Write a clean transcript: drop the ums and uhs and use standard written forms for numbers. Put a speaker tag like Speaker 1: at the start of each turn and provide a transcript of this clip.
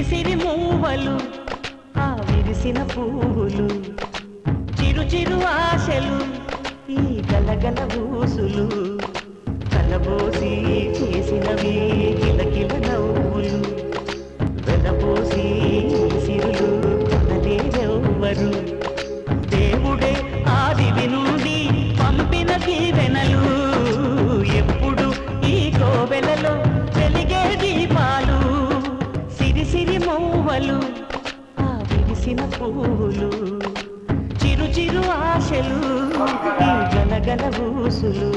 Speaker 1: సిరి మూవలు ఆ విరిసిన పువ్వులు చిరు చిరు ఆశలు ఈ గలగల ఊసులు కలబోసి చేసినవి కిలకిల నవ్వులు వెనబోసి సిరులు కొనలేరెవ్వరు దేవుడే ఆదివి నుండి పంపిన దీవెనలు ఎప్పుడు ఈ కోవెలలో వెలిగే దీపాలు సిరి సిరి మౌవలు ఆ విరిసిన పువ్వులు చిరు చిరు ఆశలు ఈ గలగల ఊసులు